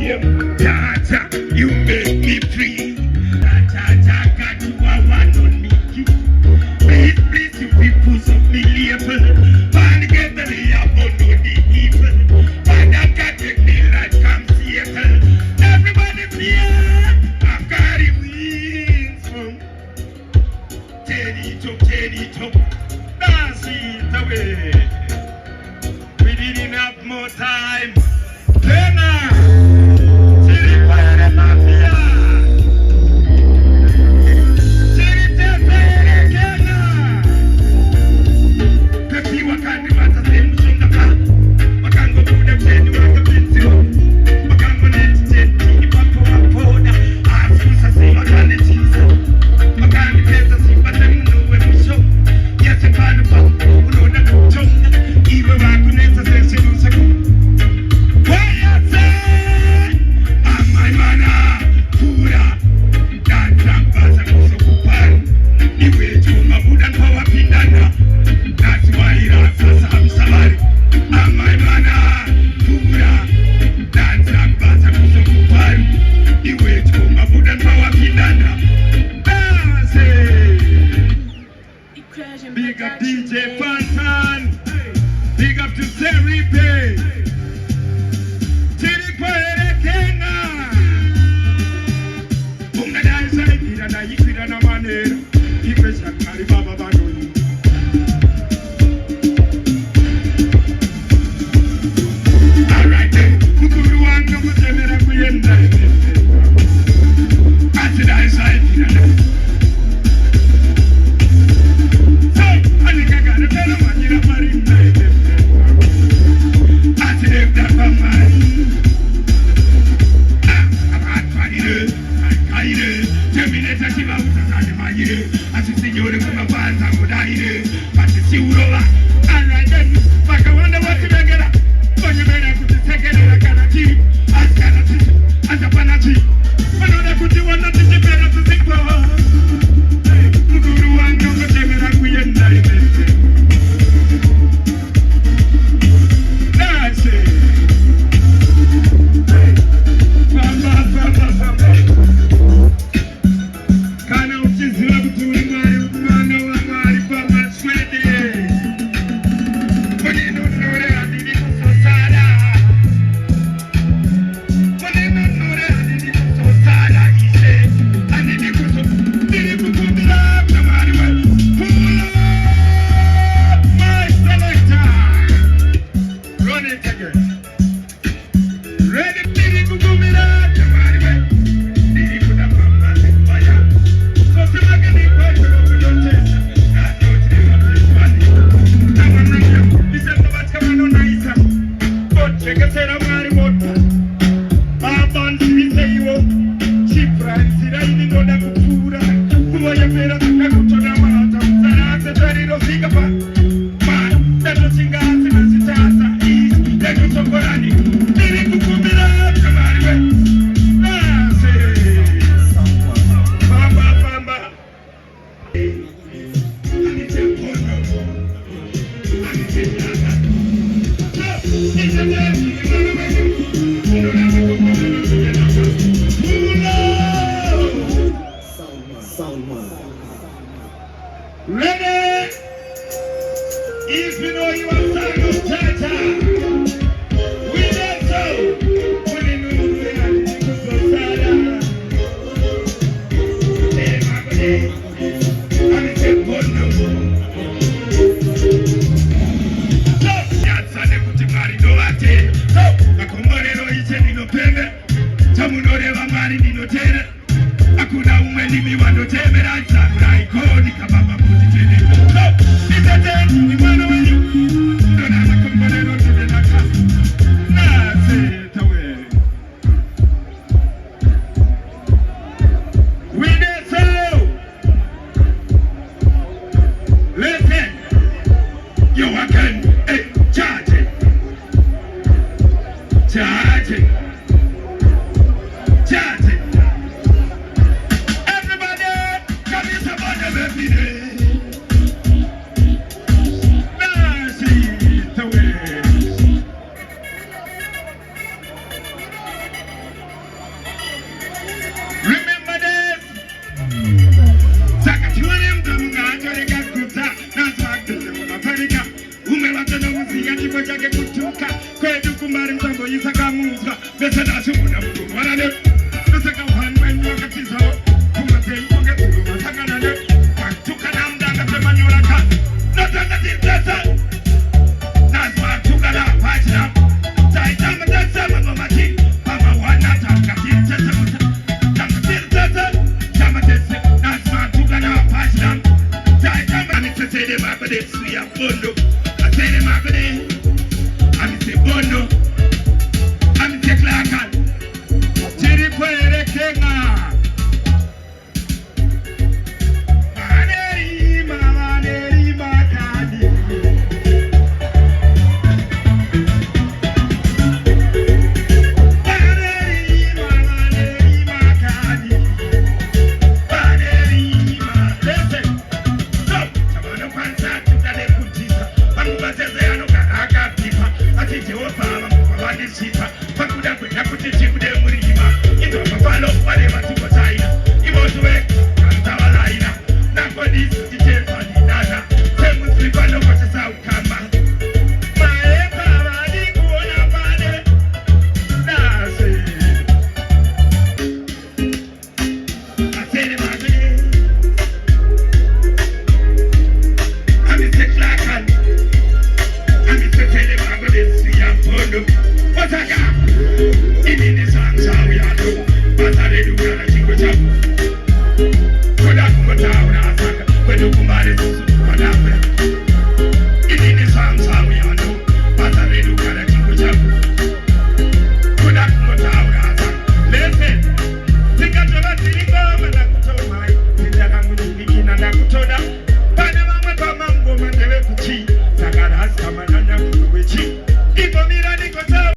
name. Tata, you make me free. Tata, got you a one on me. Please, please, you people of me label. Man, get the label, no the evil. Man, I got the like come Seattle. Everybody fear. I got it wings from Teddy to dance it away. We didn't have more time. Lena, Chili Fire Mafia. Chili Fire Kenya. Pepi wakandi watasemu shungaka. Wakango kude mteni wakapinti. Wakango neti ipapo wapoda. Asusa si wakandi chizo. Wakandi pesa si patemu nuwe msho. Yese panu pa unoda kuchonga. Iwe wakunesa sese nusaku. Wayase amai mana pura. Danza basa kusokupani. Iwe chuma budan pa wapindana. That's why Rasa Samsabari. Amai mana pura. Danza basa kusokupani. Iwe chuma budan pa wapindana. Dance. Big up DJ Fantan. Big up to Terry Bay. Chili Fire Kenya. Bunga dansa ikira na ikira na manera. Ipesha kari baba banoni. Alright then. Kukuru wanga kutemera kuyenda. Ati dansa ikira na. So, anika gana tena manira marinda. Ati devda kamari. Terminator Shiva Usasani Mayire, as you see you in my bands and would I, but you see Urola. Alright then, but I wonder what you make it up. When you made a good second, I got a team, as a panachi. Another good one that is better to think for her. Guru and Guru Gemina Queen Diamond. That's it. Ready? If you know you are time of Tata, we let go. When you know we are the people of Tata, I'm a good number. So, that's how they put the money to it. So, I come on and I say, you know, payment. Tamunore wa mari dino tere. Akuna umeni mi wando teme ranza. Urai kodi kababa puti tene. So, itate, ni wano wenyu. Dona makumbole no tebe naka. Na se tawe. We did so. Listen. You can, charge it. Charge it. Charge it. Everybody, come here, somebody, every day. That's it, the way. isakamuzwa bese nasubona mukuru warane bese kahanwe wakatizawo kumate ikonge tulu masakanane tukana mdanga temanyola ka natanga tibesa nazwa tukala pachina taitama tesa mamamati mama wana tanga tibesa tanga tibesa tama tesa nazwa tukala pachina taitama anisesede mabade suya bondo asede mabade amise bondo amise klakan chiri kwere kenga Pakuda kwenda kuti chikude murima. Ito mafalo wale watu